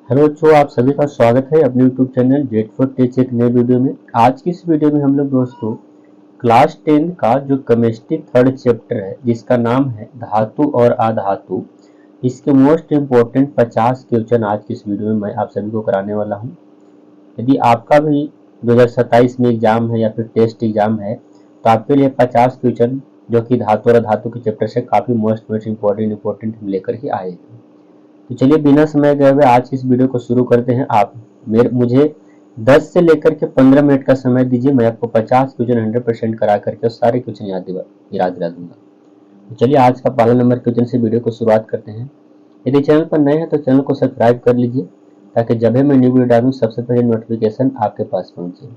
Hello बच्चों, आप सभी का स्वागत है अपने यूट्यूब चैनल जेट फॉर टेच एक नए वीडियो में। आज की इस वीडियो में हम लोग दोस्तों क्लास 10 का जो केमिस्ट्री थर्ड चैप्टर है जिसका नाम है धातु और अधातु, इसके मोस्ट इम्पोर्टेंट 50 क्वेश्चन आज की इस वीडियो में मैं आप सभी को कराने वाला हूं। यदि आपका भी 2027 में एग्जाम है या फिर टेस्ट एग्जाम है तो आपके लिए 50 क्वेश्चन जो कि धातु और अधातु के चैप्टर से काफ़ी मोस्ट इम्पोर्टेंट हम लेकर के आए हैं। तो चलिए बिना समय गए हुए आज की इस वीडियो को शुरू करते हैं। आप मुझे 10 से लेकर के 15 मिनट का समय दीजिए, मैं आपको 50 क्वेश्चन 100% करा करके सारे क्वेश्चन याद दिला दूंगा। तो चलिए आज का पहला नंबर क्वेश्चन से वीडियो को शुरुआत करते हैं। यदि चैनल पर नए हैं तो चैनल को सब्सक्राइब कर लीजिए ताकि जब भी मैं न्यू वीडियो डालूं सबसे पहले नोटिफिकेशन आपके पास पहुंचे।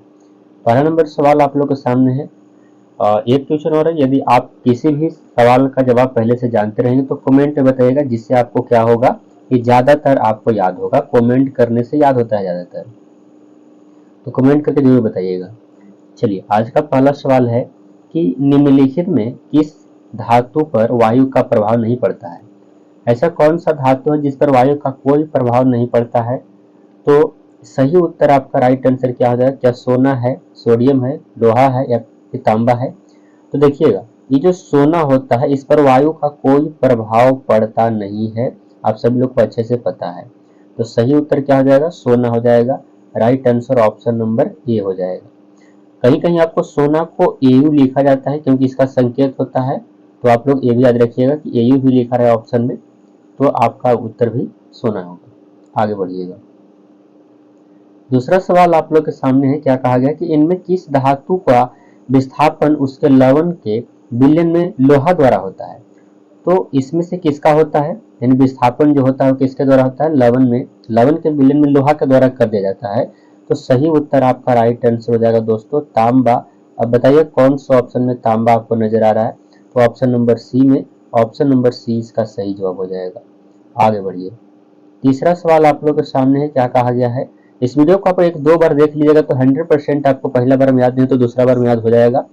पहला नंबर सवाल आप लोग के सामने है। एक क्वेश्चन और है, यदि आप किसी भी सवाल का जवाब पहले से जानते रहेंगे तो कमेंट में बताइएगा, जिससे आपको क्या होगा कि ज्यादातर आपको याद होगा। कमेंट करने से याद होता है ज्यादातर, तो कमेंट करके जरूर बताइएगा। चलिए आज का पहला सवाल है कि निम्नलिखित में किस धातु पर वायु का प्रभाव नहीं पड़ता है। ऐसा कौन सा धातु है जिस पर वायु का कोई प्रभाव नहीं पड़ता है। तो सही उत्तर आपका राइट आंसर क्या हो जाएगा? क्या सोना है, सोडियम है, लोहा है या तांबा है? तो देखिएगा, ये जो सोना होता है इस पर वायु का कोई प्रभाव पड़ता नहीं है, आप सभी लोग को अच्छे से पता है। तो सही उत्तर क्या हो जाएगा? सोना हो जाएगा। Right answer option number A हो जाएगा। कहीं कहीं आपको सोना को एयू लिखा जाता है क्योंकि इसका संकेत होता है, तो आप लोग ये भी याद रखिएगा कि एयू भी लिखा रहा है ऑप्शन में, तो आपका उत्तर भी सोना होगा। आगे बढ़िएगा। दूसरा सवाल आप लोग के सामने है। क्या कहा गया कि इनमें किस धातु का विस्थापन उसके लवण के विलयन में लोहा द्वारा होता है। तो इसमें से किसका होता है, यानी विस्थापन जो होता है वो किसके द्वारा होता है? लवण में, लवण के विलयन में लोहा के द्वारा कर दिया जाता है। तो सही उत्तर आपका राइट आंसर हो जाएगा दोस्तों तांबा। अब बताइए कौन सा ऑप्शन में तांबा आपको नजर आ रहा है? तो ऑप्शन नंबर सी में, ऑप्शन नंबर सी इसका सही जवाब हो जाएगा। आगे बढ़िए। तीसरा सवाल आप लोग के सामने है। क्या कहा गया है? इस वीडियो को आप एक दो बार देख लीजिएगा तो 100% आपको पहला बार में याद नहीं तो दूसरा बार में याद हो जाएगा।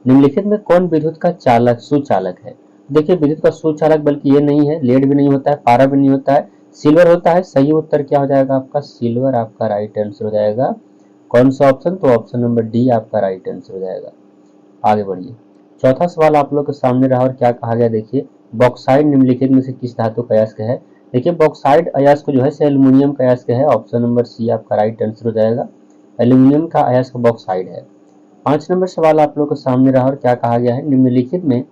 निम्नलिखित में कौन विद्युत का चालक सुचालक है? देखिए विद्युत का सुचालक बल्कि ये नहीं है, लेड भी नहीं होता है, पारा भी नहीं होता है, सिल्वर होता है। सही उत्तर क्या हो जाएगा आपका? सिल्वर आपका राइट आंसर हो जाएगा। कौन सा ऑप्शन? तो ऑप्शन नंबर डी आपका राइट आंसर हो जाएगा। आगे बढ़िए। चौथा सवाल आप लोग के सामने रहा और क्या कहा गया देखिए, बॉक्साइड निम्नलिखित में से किस धातु का अयस्क है? देखिए बॉक्साइड अयस्क जो है एल्यूमिनियम का अयस्क है। ऑप्शन नंबर सी आपका राइट आंसर हो जाएगा। एल्यूमिनियम का अयस्क बॉक्साइड है। 5 नंबर सवाल आप लोग के सामने रहा और क्या कहा गया है, निम्नलिखित में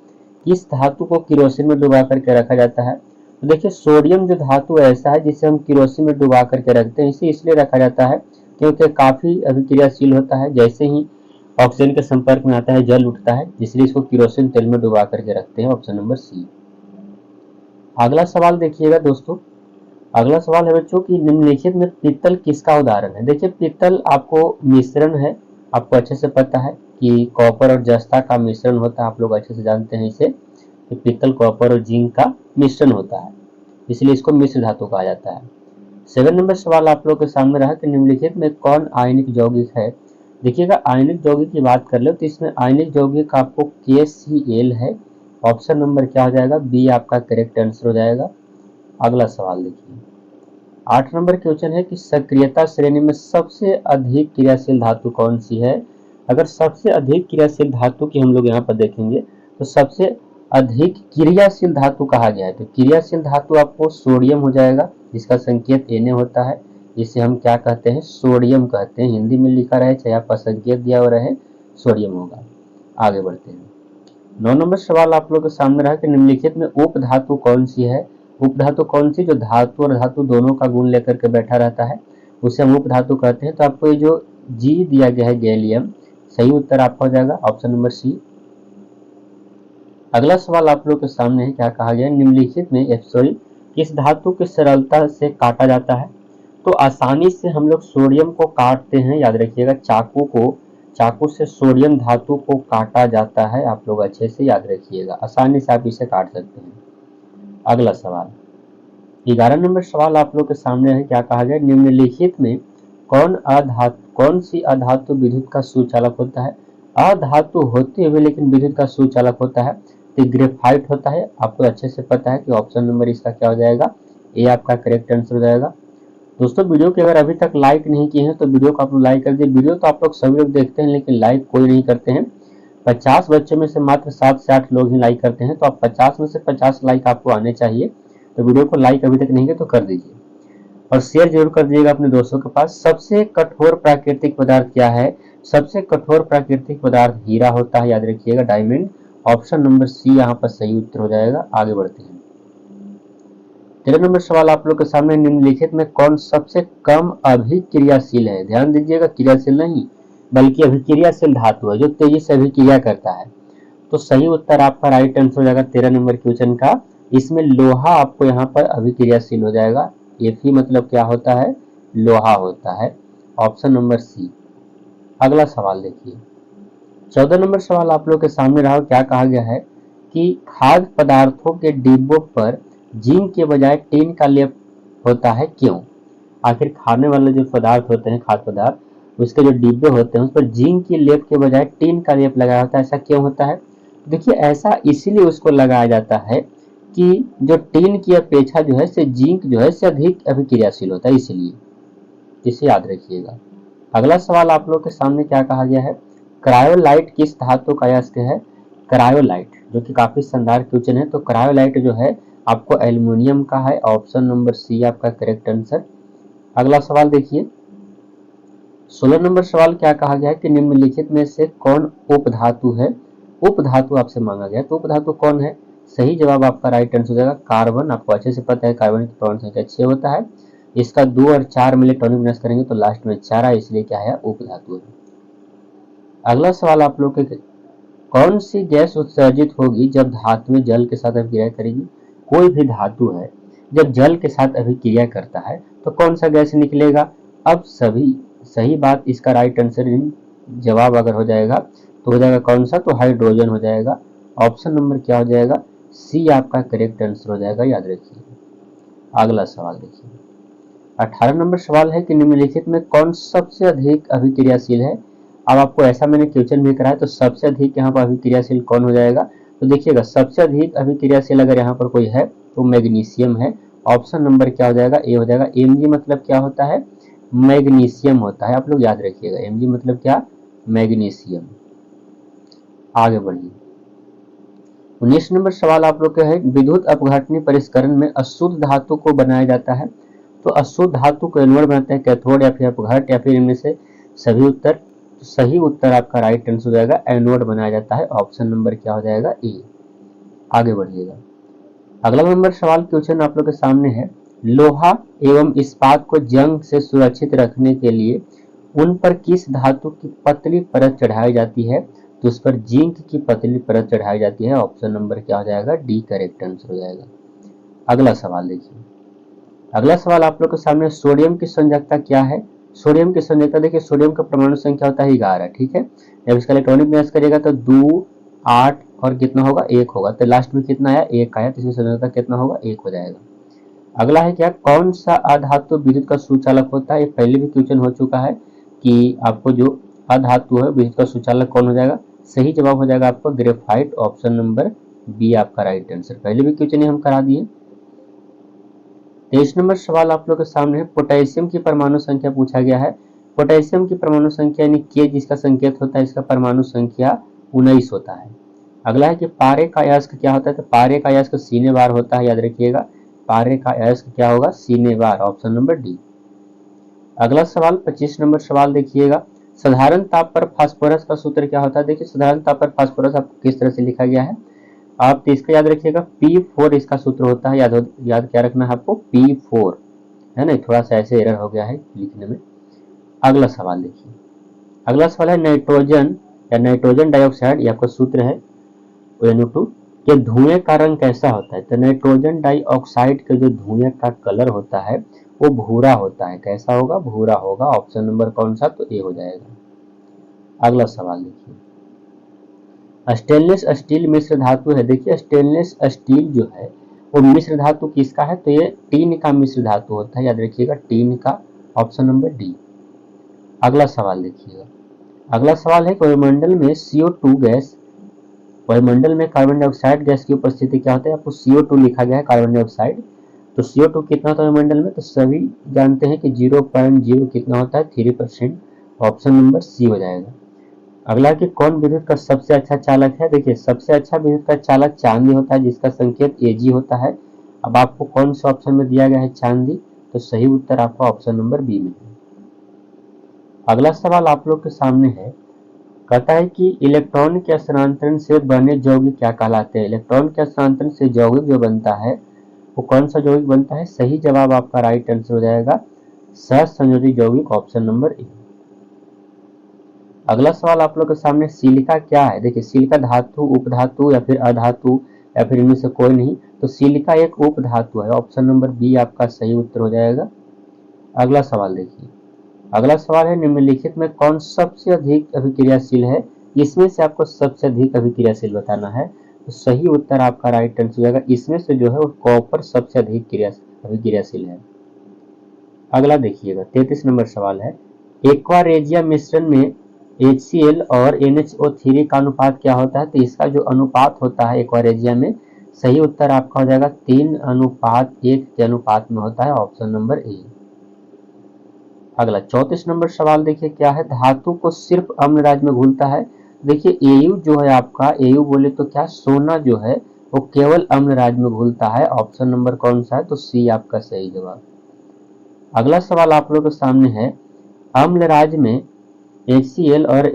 किस धातु को किरोसिन में डुबा करके रखा जाता है। तो देखिए सोडियम जो धातु ऐसा है जिसे हम किरोसिन में डुबा करके रखते हैं, इसे इसलिए रखा जाता है क्योंकि काफी अभिक्रियाशील होता है। जैसे ही ऑक्सीजन के संपर्क में आता है जल उठता है, इसलिए इसको किरोसिन तेल में डुबा करके रखते हैं। Option number C. अगला सवाल देखिएगा दोस्तों। अगला सवाल है बच्चों कि निम्नलिखित में पीतल किसका उदाहरण है। देखिए पीतल आपको मिश्रण है, आपको अच्छे से पता है कि कॉपर और जस्ता का मिश्रण होता है, आप लोग अच्छे से जानते हैं इसे कि पीतल कॉपर और जिंक का मिश्रण होता है, इसलिए इसको मिश्र धातु कहा जाता है। 7 नंबर सवाल आप लोग के सामने रहा कि निम्नलिखित में कौन आयनिक यौगिक है। देखिएगा आयनिक यौगिक की बात कर लो तो इसमें आयनिक यौगिक आपको KCl है। ऑप्शन नंबर क्या हो जाएगा? बी आपका करेक्ट आंसर हो जाएगा। अगला सवाल देखिए। 8 नंबर क्वेश्चन है कि सक्रियता श्रेणी में सबसे अधिक क्रियाशील धातु कौन सी है। अगर सबसे अधिक क्रियाशील धातु की हम लोग यहाँ पर देखेंगे तो सबसे अधिक क्रियाशील धातु कहा गया है, तो क्रियाशील धातु आपको सोडियम हो जाएगा, जिसका संकेत Na होता है, जिसे हम क्या कहते हैं? सोडियम कहते हैं। हिंदी में लिखा रहे चाहे आपका संकेत दिया हुआ रहे, सोडियम होगा। आगे बढ़ते हैं। 9 नंबर सवाल आप लोग के सामने रहा कि निम्नलिखित में उप धातु कौन सी है। उप धातु कौन सी जो धातु और धातु दोनों का गुण लेकर के बैठा रहता है उसे हम उप धातु कहते हैं। तो आपको ये जो जी दिया गया है गैलियम, सही उत्तर आपका हो जाएगा ऑप्शन नंबर सी। अगला सवाल आप लोग के सामने है। क्या कहा गया? निम्नलिखित में किस धातु की सरलता से काटा जाता है। तो आसानी से हम लोग सोडियम को काटते हैं, याद रखिएगा चाकू से सोडियम धातु को काटा जाता है। आप लोग अच्छे से याद रखिएगा, आसानी से आप इसे काट सकते हैं। अगला सवाल 11 नंबर सवाल आप लोग के सामने है। क्या कहा गया? निम्नलिखित में कौन सी अधातु विद्युत का सुचालक होता है। अधातु होते हुए लेकिन विद्युत का सुचालक होता है, तो ग्रेफाइट होता है। आपको अच्छे से पता है कि ऑप्शन नंबर इसका क्या हो जाएगा? ए आपका करेक्ट आंसर हो जाएगा। दोस्तों वीडियो के अगर अभी तक लाइक नहीं किए हैं तो वीडियो को आप लोग लाइक कर दिए। वीडियो तो आप लोग सभी लोग देखते हैं लेकिन लाइक कोई नहीं करते हैं। 50 बच्चों में से मात्र 7 से 8 लोग ही लाइक करते हैं, तो आप 50 में से 50 लाइक आपको आने चाहिए। तो वीडियो को लाइक अभी तक नहीं किया तो कर दीजिए और शेयर जरूर कर दीजिएगा अपने दोस्तों के पास। सबसे कठोर प्राकृतिक पदार्थ क्या है? सबसे कठोर प्राकृतिक पदार्थ हीरा होता है, याद रखिएगा, डायमंड। ऑप्शन नंबर सी यहाँ पर सही उत्तर हो जाएगा। आगे बढ़ते हैं। 13 नंबर सवाल आप लोग के सामने, निम्नलिखित में कौन सबसे कम अभिक्रियाशील है? ध्यान दीजिएगा, क्रियाशील नहीं बल्कि अभिक्रियाशील धातु है जो तेजी से अभिक्रिया करता है। तो सही उत्तर आपका राइट आंसर हो जाएगा 13 नंबर क्वेश्चन का। इसमें लोहा आपको यहाँ पर अभिक्रियाशील हो जाएगा। Fe मतलब क्या होता है? लोहा होता है। Option number C. अगला सवाल देखिए, 14 नंबर सवाल आप लोग के सामने रहा। क्या कहा गया है कि खाद्य पदार्थों के डिब्बों पर जिंक के बजाय टिन का लेप होता है, क्यों? आखिर खाने वाले जो पदार्थ होते हैं, खाद्य पदार्थ, उसके जो डिब्बे होते हैं उस पर जिंक की लेप के बजाय टिन का लेप लगाया होता है, ऐसा क्यों होता है? देखिए, ऐसा इसीलिए उसको लगाया जाता है कि जो टिन की अपेक्षा जो है से जिंक जो है से अधिक अभिक्रियाशील होता है, इसलिए इसे याद रखिएगा। अगला सवाल आप लोग के सामने क्या कहा गया है? क्रायोलाइट किस धातु का अयस्क है? क्रायोलाइट, जो कि काफी शानदार क्वेश्चन है। तो क्रायोलाइट जो है आपको एल्युमिनियम का है। ऑप्शन नंबर सी आपका करेक्ट आंसर। अगला सवाल देखिए, 16 नंबर सवाल क्या कहा गया है कि निम्नलिखित में से कौन उपधातु है? उपधातु आपसे मांगा गया, तो उपधातु कौन है? सही जवाब आपका राइट आंसर हो जाएगा कार्बन। आपको अच्छे से पता है कार्बन की परमाणु संख्या 6 होता है। इसका 2 और 4 में इलेक्ट्रॉनिक विन्यास करेंगे तो लास्ट में 4 है, इसलिए क्या है? उपधातु है। अगला सवाल आप लोग के, कौन सी गैस उत्सर्जित होगी जब धातु में जल के साथ अभिक्रिया करेगी? कोई भी धातु है जब जल के साथ अभिक्रिया करता है तो कौन सा गैस निकलेगा? अब सभी सही बात, इसका राइट आंसर जवाब अगर हो जाएगा तो हो जाएगा कौन सा? तो हाइड्रोजन हो जाएगा। ऑप्शन नंबर क्या हो जाएगा? सी आपका करेक्ट आंसर हो जाएगा, याद रखिए। अगला सवाल देखिए, 18 नंबर सवाल है कि निम्नलिखित में कौन सबसे अधिक अभिक्रियाशील है? अब आपको ऐसा मैंने क्वेश्चन भी कराया, तो सबसे अधिक यहाँ पर अभिक्रियाशील कौन हो जाएगा? तो देखिएगा, सबसे अधिक अभिक्रियाशील अगर यहाँ पर कोई है तो मैग्नीशियम है। ऑप्शन नंबर क्या हो जाएगा? ए हो जाएगा। Mg मतलब क्या होता है? मैग्नीशियम होता है, आप लोग याद रखिएगा। Mg मतलब क्या? मैग्नीशियम। आगे बढ़िए, 19 नंबर सवाल आप लोग का है, विद्युत अपघटनी परिष्करण में अशुद्ध धातु को बनाया जाता है। तो अशुद्ध धातु को एनोड बनाते हैं, कैथोड या फिर अपघट या फिर इनमें से सभी उत्तर। तो सही उत्तर आपका राइट आंसर हो जाएगा, एनोड बनाया जाता है। ऑप्शन नंबर क्या हो जाएगा? ए। आगे बढ़िएगा, अगला नंबर सवाल क्वेश्चन आप लोग के सामने है, लोहा एवं इस्पात को जंग से सुरक्षित रखने के लिए उन पर किस धातु की पतली परत चढ़ाई जाती है? तो उस पर जिंक की पतली परत चढ़ाई जाती है। ऑप्शन नंबर क्या हो जाएगा? डी करेक्ट आंसर हो जाएगा। अगला सवाल देखिए, अगला सवाल आप लोग के सामने, सोडियम की संयोजकता क्या है? सोडियम की संयोजकता देखिए, सोडियम का परमाणु संख्या होता है 11, ठीक है। जब इसका इलेक्ट्रॉनिक विन्यास करेगा तो 2, 8 और कितना होगा? 1 होगा। तो लास्ट में कितना आया? 1 आया, तो इसकी संयोजकता कितना होगा? 1 हो जाएगा। अगला है क्या, कौन सा अधातु विद्युत का सुचालक होता है? ये पहले भी क्वेश्चन हो चुका है कि आपको जो अधातु है विद्युत का सुचालक कौन हो जाएगा? सही जवाब हो जाएगा आपका ग्रेफाइट। ऑप्शन नंबर बी आपका राइट आंसर। पहले भी क्वेश्चन हम करा दिए। 23 नंबर सवाल आप लोग के सामने है, पोटेशियम की परमाणु संख्या पूछा गया है। पोटेशियम की परमाणु संख्या यानी के जिसका संकेत होता है, इसका परमाणु संख्या 19 होता है। अगला है कि पारे का अयस्क क्या होता है? तो पारे का अयस्क सीने बार होता है, याद रखिएगा। पारे का अयस्क क्या होगा? सीने बार। Option number D. अगला सवाल 25 नंबर सवाल देखिएगा, साधारण ताप पर फास्फोरस का सूत्र क्या होता है? देखिए, साधारण ताप पर फास्फोरस आपको किस तरह से लिखा गया है, आप तो इसका याद रखिएगा, P4 इसका सूत्र होता है। याद क्या रखना है आपको? P4 है ना। थोड़ा सा ऐसे एरर हो गया है लिखने में। अगला सवाल देखिए, अगला सवाल है, नाइट्रोजन या नाइट्रोजन डाइऑक्साइड, ये आपका सूत्र है NO2 के धुएं का रंग कैसा होता है? तो नाइट्रोजन डाइऑक्साइड के जो धुएं का कलर होता है वो भूरा होता है। कैसा होगा? भूरा होगा। ऑप्शन नंबर कौन सा? तो ए हो जाएगा। अगला सवाल देखिए, स्टेनलेस स्टील मिश्र धातु है। देखिए, स्टेनलेस स्टील जो है वो मिश्र धातु किसका है? तो ये टीन का मिश्र धातु होता है, याद रखिएगा, टीन का। Option number D. अगला सवाल देखिएगा, अगला सवाल है, वायुमंडल में CO2 गैस, वायुमंडल में कार्बन डाइऑक्साइड गैस की उपस्थिति क्या होता है? आपको CO2 लिखा गया है, कार्बन डाइऑक्साइड। तो CO2 कितना होता है वायुमंडल में, तो सभी जानते हैं कि 0.0 कितना होता है, 3%। ऑप्शन नंबर सी हो जाएगा। अगला कि कौन विद्युत का सबसे अच्छा चालक है। देखिए सबसे अच्छा विद्युत का चालक चांदी होता है, जिसका संकेत Ag होता है। अब आपको कौन सा ऑप्शन में दिया गया है, चांदी, तो सही उत्तर आपका ऑप्शन नंबर बी में है। अगला सवाल आप लोग के सामने है, कहता है कि इलेक्ट्रॉन के स्थानांतरण से बने यौगिक क्या कहलाते हैं। इलेक्ट्रॉन के स्थानांतरण से यौगिक जो बनता है वो कौन सा यौगिक बनता है, सही जवाब आपका राइट आंसर हो जाएगा सहसंयोजी यौगिक, ऑप्शन नंबर ए। अगला सवाल आप लोग के सामने, सिलिका क्या है। देखिए सिलिका धातु, उपधातु या फिर अधातु या फिर इनमें से कोई नहीं, तो सिलिका एक उपधातु है, ऑप्शन नंबर बी आपका सही उत्तर हो जाएगा। अगला सवाल देखिए, अगला सवाल है, निम्नलिखित में कौन सबसे अधिक अभिक्रियाशील है। इसमें से आपको सबसे अधिक अभिक्रियाशील बताना है, तो सही उत्तर आपका राइट आंसर हो जाएगा। इसमें से जो है वो कॉपर सबसे अधिक अभिक्रियाशील है। अगला देखिएगा 33 नंबर सवाल है, एक्वा रेजिया मिश्रण में HCl और NHO3 का अनुपात क्या होता है। तो इसका जो अनुपात होता है एक्वा रेजिया में, सही उत्तर आपका हो जाएगा 3:1 के अनुपात में होता है, ऑप्शन नंबर ए। अगला 34 नंबर सवाल देखिए क्या है, धातु को सिर्फ अम्ल राज्य में घुलता है। देखिए Au जो है आपका, Au बोले तो क्या, सोना जो है वो केवल अम्ल राज्य में घुलता है, ऑप्शन नंबर कौन सा है, तो सी आपका सही जवाब। अगला सवाल आप लोगों के सामने है, अम्ल राज्य में HCl और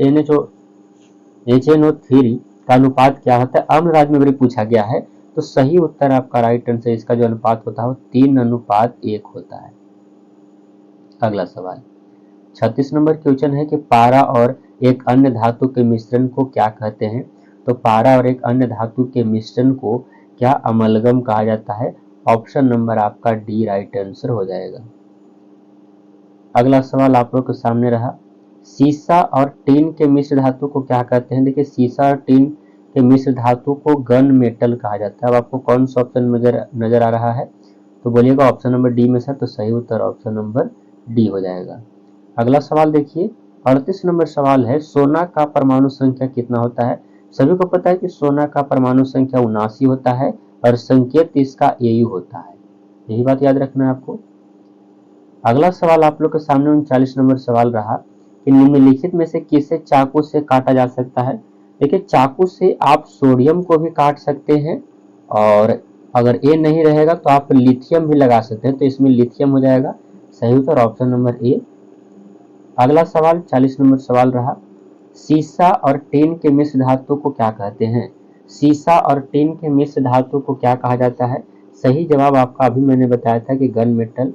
HNO3 का अनुपात क्या होता है। अम्ल राज्य में अगर पूछा गया है तो सही उत्तर आपका राइट आंसर, इसका जो अनुपात होता है वो 3:1 होता है। अगला सवाल 36 नंबर क्वेश्चन है कि पारा और एक अन्य धातु के मिश्रण को क्या कहते हैं। तो पारा और एक अन्य धातु के मिश्रण को क्या अमलगम कहा जाता है, ऑप्शन नंबर आपका डी राइट आंसर हो जाएगा। अगला सवाल आप लोग के सामने रहा, सीसा और टीन के मिश्र धातु को क्या कहते हैं। देखिए सीसा और टीन के मिश्र धातु को गन मेटल कहा जाता है। अब आपको कौन सा ऑप्शन नजर आ रहा है, तो बोलिएगा ऑप्शन नंबर डी में सर, तो सही उत्तर ऑप्शन नंबर डी हो जाएगा। अगला सवाल देखिए 38 नंबर सवाल है, सोना का परमाणु संख्या कितना होता है। सभी को पता है कि सोना का परमाणु संख्या 79 होता है और संकेत इसका Au होता है, यही बात याद रखना है आपको। अगला सवाल आप लोग के सामने 39 नंबर सवाल रहा कि निम्नलिखित में से किसे चाकू से काटा जा सकता है। देखिए चाकू से आप सोडियम को भी काट सकते हैं, और अगर ए नहीं रहेगा तो आप लिथियम भी लगा सकते हैं, तो इसमें लिथियम हो जाएगा, सही उत्तर ऑप्शन नंबर ए। अगला सवाल 40 नंबर सवाल रहा, सीसा और टीन के मिश्र धातु को क्या कहते हैं। सीसा और टीन के मिश्र धातु को क्या कहा जाता है, सही जवाब आपका अभी मैंने बताया था कि गन मेटल।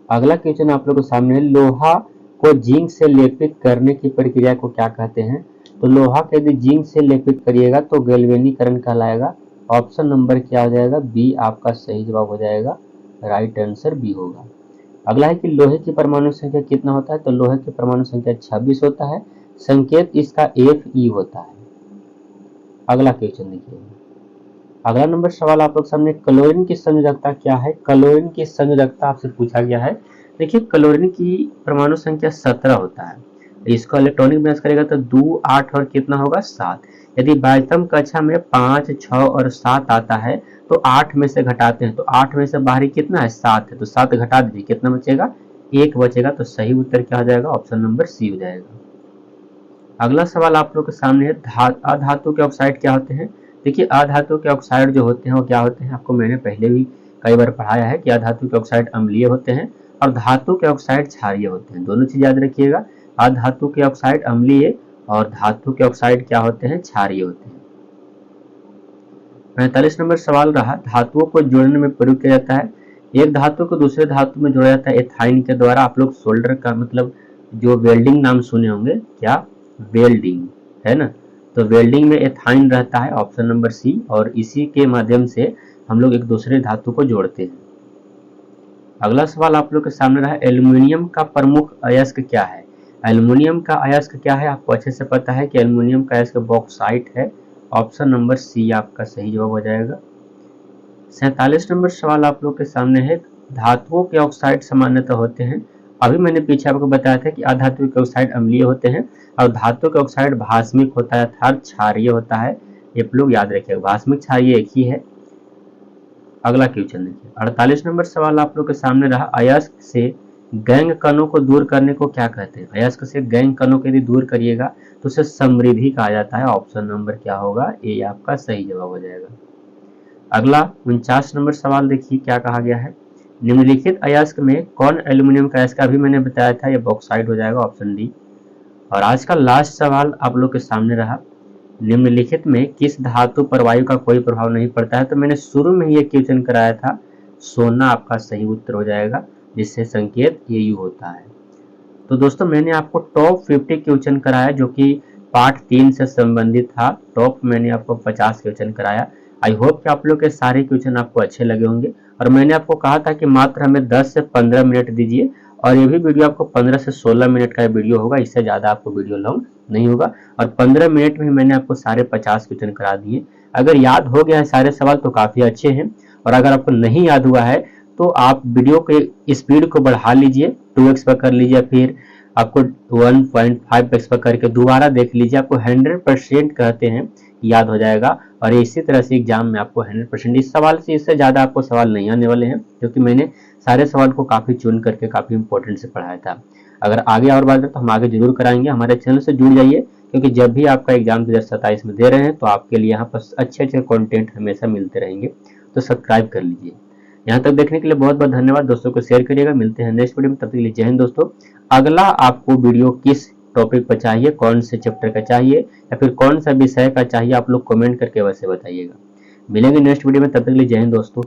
अगला क्वेश्चन आप लोगों के सामने है, लोहा को जिंक से लेपित करने की प्रक्रिया को क्या कहते हैं। तो लोहा को यदि जिंक से लेपित करिएगा तो गैल्वेनीकरण कहलाएगा, ऑप्शन नंबर क्या हो जाएगा, बी आपका सही जवाब हो जाएगा, राइट आंसर बी होगा। अगला है कि लोहे की परमाणु संख्या कितना होता है। तो लोहे की परमाणु संख्या 26 होता है, संकेत इसका Fe होता है। अगला क्वेश्चन देखिए, अगला नंबर सवाल आप लोग सामने, क्लोरीन की संयोजकता क्या है। क्लोरीन की संयोजकता आपसे पूछा गया है। देखिए क्लोरीन की परमाणु संख्या 17 होता है, इसको इलेक्ट्रॉनिक विन्यास करेगा तो 2, 8 और कितना होगा 7। यदि 22वीं कक्षा में 5, 6 और 7 आता है तो 8 में से घटाते हैं, तो 8 में से बाहरी कितना है 7 है, तो 7 घटा दीजिए, कितना बचेगा 1 बचेगा, तो सही उत्तर क्या हो जाएगा, ऑप्शन नंबर सी हो जाएगा। अगला सवाल आप लोग के सामने है, अधातु के ऑक्साइड क्या होते हैं। देखिए अधातु के ऑक्साइड जो होते हैं वो क्या होते हैं, आपको मैंने पहले भी कई बार पढ़ाया है कि अधातु के ऑक्साइड अम्लीय होते हैं और धातु के ऑक्साइड क्षारीय होते हैं, दोनों चीज याद रखिएगा। अधातु के ऑक्साइड अम्लीय और धातु के ऑक्साइड क्या होते हैं, क्षारीय होते हैं। 45 नंबर सवाल रहा, धातुओं को जोड़ने में प्रयोग किया जाता है। एक धातु को दूसरे धातु में जोड़ा जाता है एथाइन के द्वारा। आप लोग सोल्डर का मतलब जो वेल्डिंग नाम सुने होंगे, क्या, वेल्डिंग, है ना, तो वेल्डिंग में एथाइन रहता है, ऑप्शन नंबर सी, और इसी के माध्यम से हम लोग एक दूसरे धातु को जोड़ते हैं। अगला सवाल आप लोग के सामने रहा, एल्युमिनियम का प्रमुख अयस्क क्या है। एल्युमिनियम का अयस्क क्या है, आपको अच्छे से पता है कि एल्युमिनियम का अयस्क बॉक्साइट है, ऑप्शन नंबर सी आपका सही जवाब हो जाएगा। 47 नंबर सवाल आप लोग के सामने है, धातुओं के ऑक्साइड सामान्यतः होते हैं। अभी मैंने पीछे आपको बताया था कि अधातु के ऑक्साइड अम्लीय होते हैं और धातु के ऑक्साइड भास्मिक होता है अर्थात क्षारीय होता है, ये लोग याद रखिएगा, भास्मिक क्षारीय एक ही है। अगला क्वेश्चन देखिए 48 नंबर सवाल आप लोग के सामने रहा, अयस्क से गैंग कणों को दूर करने को क्या कहते हैं? अयस्क से गैंग कणों को यदि दूर करिएगा तो उसे समृद्धि कहा जाता है। ऑप्शन नंबर क्या होगा? ए आपका सही जवाब हो जाएगा। अगला 49 नंबर सवाल देखिए क्या कहा गया है, निम्नलिखित अयस्क में कौन एल्यूमिनियम का अयस्क? अभी मैंने बताया था ये बॉक्साइट हो जाएगा, ऑप्शन डी। और आज का लास्ट सवाल आप लोग के सामने रहा, निम्नलिखित में किस धातु पर वायु का कोई प्रभाव नहीं पड़ता है? तो मैंने शुरू में ही ये क्वेश्चन कराया था, सोना आपका सही उत्तर हो जाएगा, जिससे संकेत Au होता है। तो दोस्तों मैंने आपको टॉप 50 क्वेश्चन कराया जो कि पार्ट 3 से संबंधित था। टॉप मैंने आपको 50 क्वेश्चन कराया। आई होप कि आप लोग के सारे क्वेश्चन आपको अच्छे लगे होंगे। और मैंने आपको कहा था कि मात्र हमें 10 से 15 मिनट दीजिए, और ये भी वीडियो आपको 15 से 16 मिनट का वीडियो होगा, इससे ज़्यादा आपको वीडियो लॉन्ग नहीं होगा। और 15 मिनट में मैंने आपको सारे 50 क्वेश्चन करा दिए। अगर याद हो गया है सारे सवाल तो काफ़ी अच्छे हैं, और अगर आपको नहीं याद हुआ है तो आप वीडियो के स्पीड को बढ़ा लीजिए, 2x पर कर लीजिए, फिर आपको 1.5x पर करके दोबारा देख लीजिए। आपको 100% कहते हैं याद हो जाएगा। और इसी तरह से एग्जाम में आपको 100% इस सवाल से, इससे ज़्यादा आपको सवाल नहीं आने वाले हैं, क्योंकि मैंने सारे सवाल को काफ़ी चुन करके काफ़ी इंपॉर्टेंट से पढ़ाया था। अगर आगे और बात है तो हम आगे जरूर कराएंगे। हमारे चैनल से जुड़ जाइए, क्योंकि जब भी आपका एग्जाम 2027 में दे रहे हैं तो आपके लिए यहाँ पर अच्छे अच्छे कंटेंट हमेशा मिलते रहेंगे। तो सब्सक्राइब कर लीजिए। यहाँ तक देखने के लिए बहुत बहुत धन्यवाद। दोस्तों को शेयर करिएगा। मिलते हैं नेक्स्ट वीडियो में, तब तक के लिए जय हिंद दोस्तों। अगला आपको वीडियो किस टॉपिक पर चाहिए, कौन से चैप्टर का चाहिए या फिर कौन सा विषय का चाहिए, आप लोग कमेंट करके वैसे बताइएगा। मिलेंगे नेक्स्ट वीडियो में, तब तक के लिए जय हिंद दोस्तों।